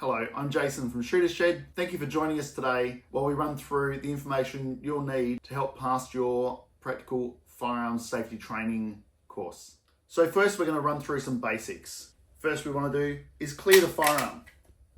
Hello, I'm Jason from Shooter's Shed. Thank you for joining us today while we run through the information you'll need to help pass your practical firearms safety training course. So first we're going to run through some basics. First we want to do is clear the firearm,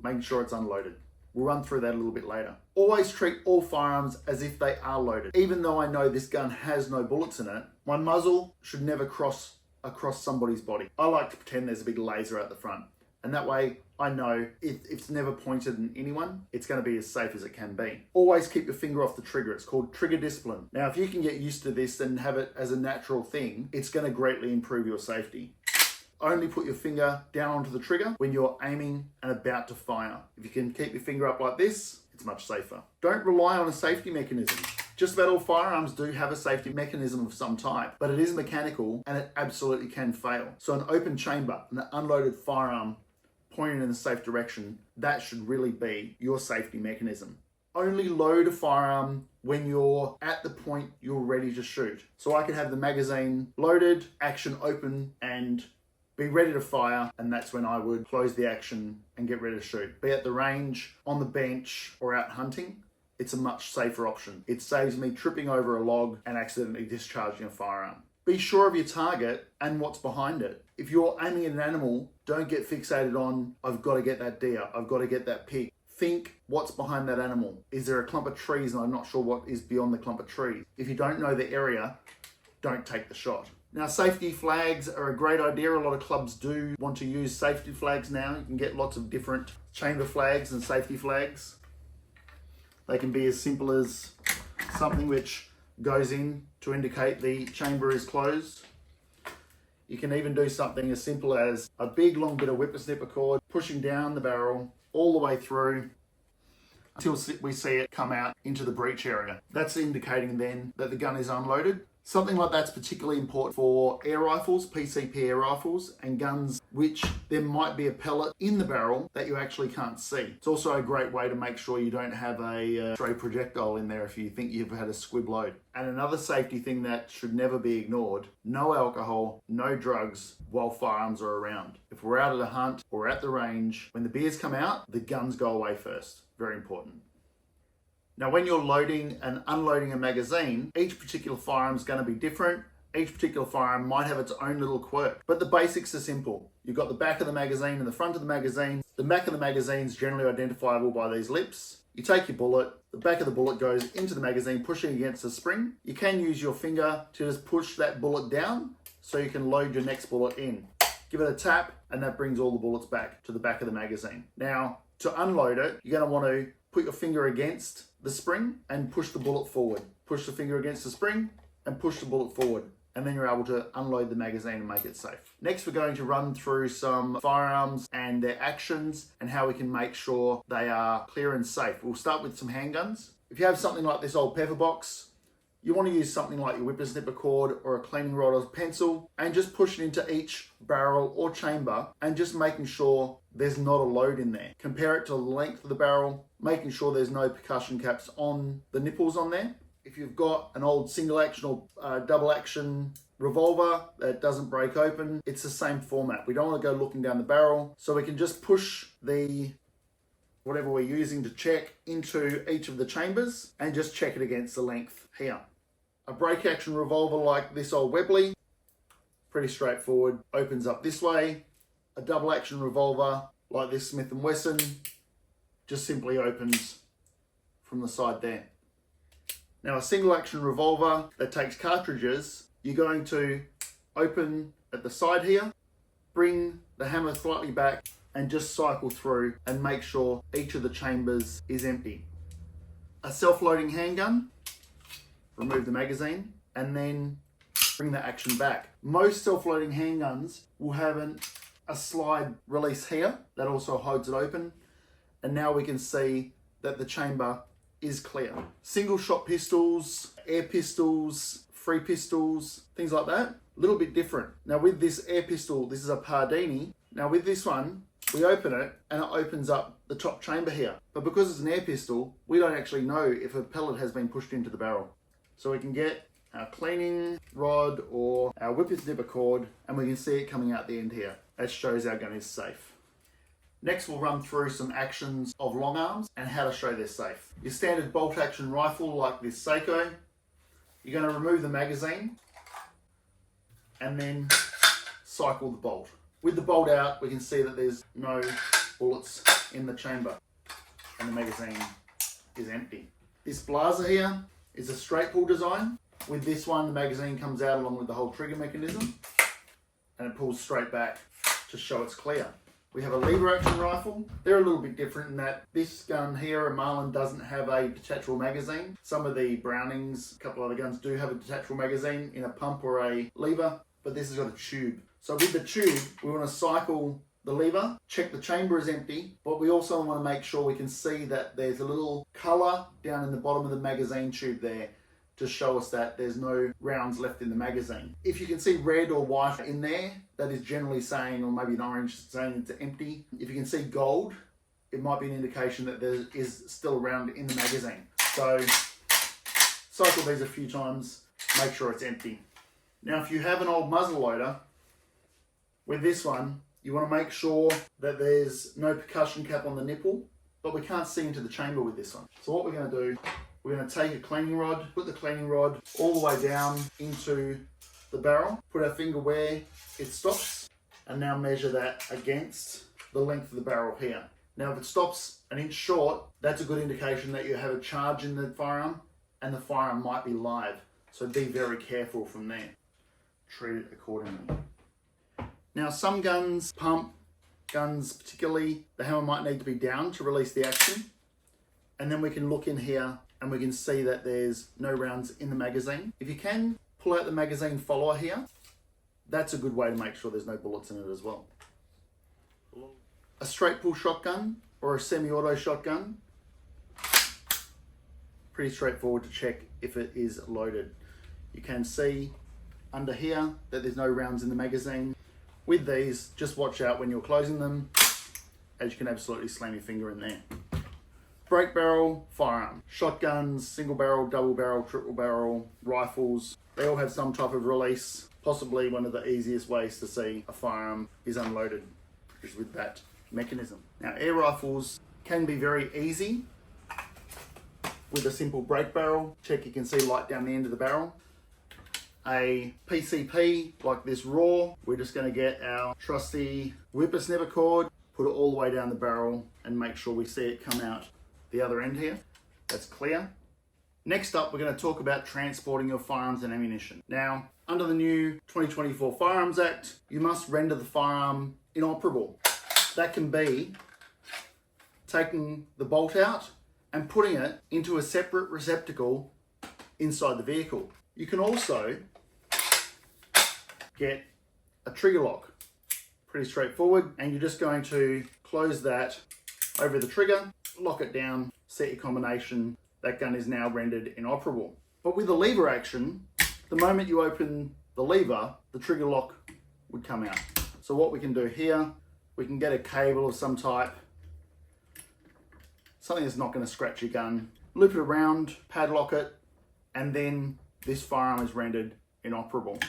making sure it's unloaded. We'll run through that a little bit later. Always treat all firearms as if they are loaded. Even though I know this gun has no bullets in it, my muzzle should never cross across somebody's body. I like to pretend there's a big laser at the front. And that way, I know if it's never pointed at anyone, it's going to be as safe as it can be. Always keep your finger off the trigger. It's called trigger discipline. Now, if you can get used to this and have it as a natural thing, it's going to greatly improve your safety. Only put your finger down onto the trigger when you're aiming and about to fire. If you can keep your finger up like this, it's much safer. Don't rely on a safety mechanism. Just about all firearms do have a safety mechanism of some type, but it is mechanical and it absolutely can fail. So an open chamber, an unloaded firearm, pointing in the safe direction, that should really be your safety mechanism. Only load a firearm when you're at the point you're ready to shoot. So I could have the magazine loaded, action open, and be ready to fire, and that's when I would close the action and get ready to shoot. Be at the range, on the bench, or out hunting, it's a much safer option. It saves me tripping over a log and accidentally discharging a firearm. Be sure of your target and what's behind it. If you're aiming at an animal, don't get fixated on, I've got to get that deer, I've got to get that pig. Think what's behind that animal. Is there a clump of trees and I'm not sure what is beyond the clump of trees? If you don't know the area, don't take the shot. Now, safety flags are a great idea. A lot of clubs do want to use safety flags now. You can get lots of different chamber flags and safety flags. They can be as simple as something which goes in to indicate the chamber is closed. You can even do something as simple as a big long bit of whippersnipper cord pushing down the barrel all the way through until we see it come out into the breech area. That's indicating then that the gun is unloaded. Something like that's particularly important for air rifles, PCP air rifles, and guns which there might be a pellet in the barrel that you actually can't see. It's also a great way to make sure you don't have a stray projectile in there if you think you've had a squib load. And another safety thing that should never be ignored, no alcohol, no drugs while firearms are around. If we're out at a hunt or at the range, when the beers come out, the guns go away first. Very important. Now, when you're loading and unloading a magazine, each particular firearm is going to be different. Each particular firearm might have its own little quirk, but the basics are simple. You've got the back of the magazine and the front of the magazine. The back of the magazine is generally identifiable by these lips. You take your bullet, the back of the bullet goes into the magazine, pushing against the spring. You can use your finger to just push that bullet down so you can load your next bullet in. Give it a tap, and that brings all the bullets back to the back of the magazine. Now, to unload it, you're going to want to put your finger against the spring and push the bullet forward. Push the finger against the spring and push the bullet forward. And then you're able to unload the magazine and make it safe. Next, we're going to run through some firearms and their actions and how we can make sure they are clear and safe. We'll start with some handguns. If you have something like this old pepper box, you want to use something like your whippersnipper cord or a cleaning rod or pencil and just push it into each barrel or chamber and just making sure there's not a load in there. Compare it to the length of the barrel, making sure there's no percussion caps on the nipples on there. If you've got an old single action or double action revolver that doesn't break open, it's the same format. We don't want to go looking down the barrel, so we can just push the whatever we're using to check into each of the chambers and just check it against the length here. A break action revolver like this old Webley, pretty straightforward, opens up this way. A double action revolver like this Smith & Wesson just simply opens from the side there. Now, a single action revolver that takes cartridges, you're going to open at the side here, bring the hammer slightly back and just cycle through and make sure each of the chambers is empty. A self-loading handgun, remove the magazine and then bring the action back. Most self-loading handguns will have a slide release here that also holds it open, and now we can see that the chamber is clear. Single shot pistols, air pistols, free pistols, things like that, a little bit different. Now with this air pistol, this is a Pardini. Now with this one, we open it and it opens up the top chamber here. But because it's an air pistol, we don't actually know if a pellet has been pushed into the barrel. So we can get our cleaning rod or our whippersnipper cord and we can see it coming out the end here. That shows our gun is safe. Next, we'll run through some actions of long arms and how to show they're safe. Your standard bolt action rifle like this Seiko, you're going to remove the magazine and then cycle the bolt. With the bolt out, we can see that there's no bullets in the chamber and the magazine is empty. This blazer here is a straight pull design. With this one, the magazine comes out along with the whole trigger mechanism and it pulls straight back to show it's clear. We have a lever action rifle. They're a little bit different in that this gun here, a Marlin, doesn't have a detachable magazine. Some of the Brownings, a couple other guns do have a detachable magazine in a pump or a lever, but this has got a tube. So with the tube, we want to cycle the lever, check the chamber is empty, but we also want to make sure we can see that there's a little colour down in the bottom of the magazine tube there to show us that there's no rounds left in the magazine. If you can see red or white in there, that is generally saying, or maybe an orange saying it's empty. If you can see gold, it might be an indication that there is still a round in the magazine. So cycle these a few times, make sure it's empty. Now if you have an old muzzle loader, with this one, you want to make sure that there's no percussion cap on the nipple, but we can't see into the chamber with this one. So what we're going to do, we're going to take a cleaning rod, put the cleaning rod all the way down into the barrel, put our finger where it stops, and now measure that against the length of the barrel here. Now if it stops an inch short, that's a good indication that you have a charge in the firearm and the firearm might be live. So be very careful from there. Treat it accordingly. Now some guns, pump guns particularly, the hammer might need to be down to release the action. And then we can look in here and we can see that there's no rounds in the magazine. If you can pull out the magazine follower here, that's a good way to make sure there's no bullets in it as well. A straight pull shotgun or a semi-auto shotgun, pretty straightforward to check if it is loaded. You can see under here that there's no rounds in the magazine. With these, just watch out when you're closing them, as you can absolutely slam your finger in there. Break barrel firearm. Shotguns, single barrel, double barrel, triple barrel, rifles, they all have some type of release. Possibly one of the easiest ways to see a firearm is unloaded is with that mechanism. Now air rifles can be very easy with a simple break barrel. Check you can see light down the end of the barrel. A PCP like this raw, we're just going to get our trusty whippersnapper cord, put it all the way down the barrel and make sure we see it come out the other end here. That's clear. Next up, we're going to talk about transporting your firearms and ammunition. Now, under the new 2024 Firearms Act, you must render the firearm inoperable. That can be taking the bolt out and putting it into a separate receptacle inside the vehicle. You can also get a trigger lock. Pretty straightforward, and you're just going to close that over the trigger, lock it down, set your combination. That gun is now rendered inoperable. But with the lever action, the moment you open the lever, the trigger lock would come out. So what we can do here, we can get a cable of some type, something that's not going to scratch your gun, loop it around, padlock it, and then this firearm is rendered inoperable.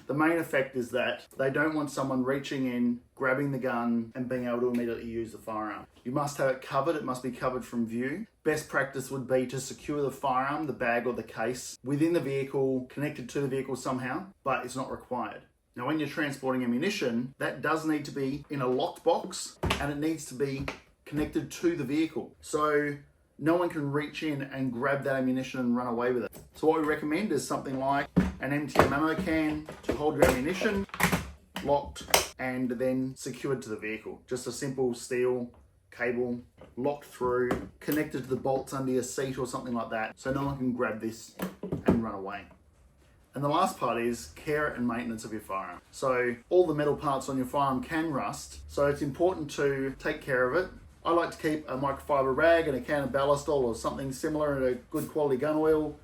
The main effect is that they don't want someone reaching in, grabbing the gun and being able to immediately use the firearm. You must have it covered, it must be covered from view. Best practice would be to secure the firearm, the bag or the case, within the vehicle, connected to the vehicle somehow, but it's not required. Now when you're transporting ammunition, that does need to be in a locked box and it needs to be connected to the vehicle. So no one can reach in and grab that ammunition and run away with it. So what we recommend is something like an MTM ammo can to hold your ammunition, locked and then secured to the vehicle. Just a simple steel cable locked through, connected to the bolts under your seat or something like that, so no one can grab this and run away. And the last part is care and maintenance of your firearm. So all the metal parts on your firearm can rust, so it's important to take care of it. I like to keep a microfiber rag and a can of ballistol or something similar and a good quality gun oil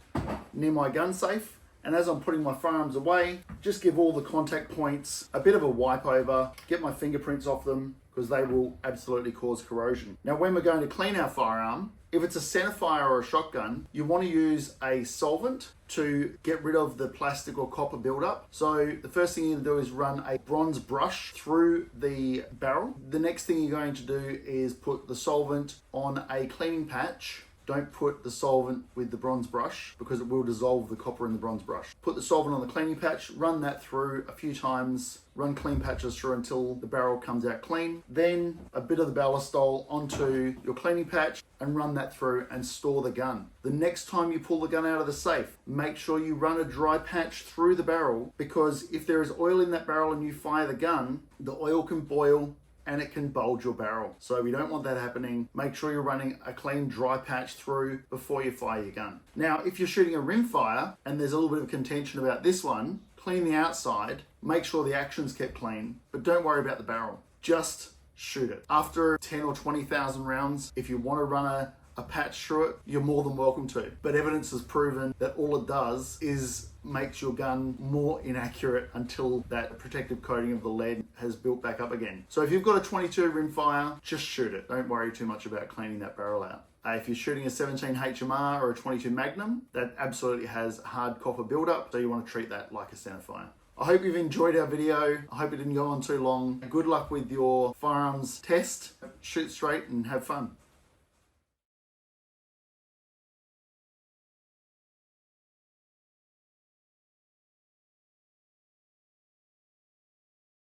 near my gun safe. And as I'm putting my firearms away, just give all the contact points a bit of a wipe over, get my fingerprints off them, because they will absolutely cause corrosion. Now, when we're going to clean our firearm, if it's a centerfire or a shotgun, you want to use a solvent to get rid of the plastic or copper buildup. So the first thing you're going to do is run a bronze brush through the barrel. The next thing you're going to do is put the solvent on a cleaning patch. Don't put the solvent with the bronze brush because it will dissolve the copper in the bronze brush. Put the solvent on the cleaning patch, run that through a few times, run clean patches through until the barrel comes out clean. Then a bit of the ballistol onto your cleaning patch and run that through and store the gun. The next time you pull the gun out of the safe, make sure you run a dry patch through the barrel, because if there is oil in that barrel and you fire the gun, the oil can boil and it can bulge your barrel. So we don't want that happening. Make sure you're running a clean dry patch through before you fire your gun. Now, if you're shooting a rimfire and there's a little bit of contention about this one, clean the outside, make sure the action's kept clean, but don't worry about the barrel. Just shoot it. After 10 or 20,000 rounds, if you want to run a patch through it, you're more than welcome to. But evidence has proven that all it does is makes your gun more inaccurate until that protective coating of the lead has built back up again. So if you've got a 22 rimfire, just shoot it. Don't worry too much about cleaning that barrel out. If you're shooting a 17 HMR or a 22 Magnum, that absolutely has hard copper buildup, so you want to treat that like a centerfire. I hope you've enjoyed our video. I hope it didn't go on too long. Good luck with your firearms test. Shoot straight and have fun.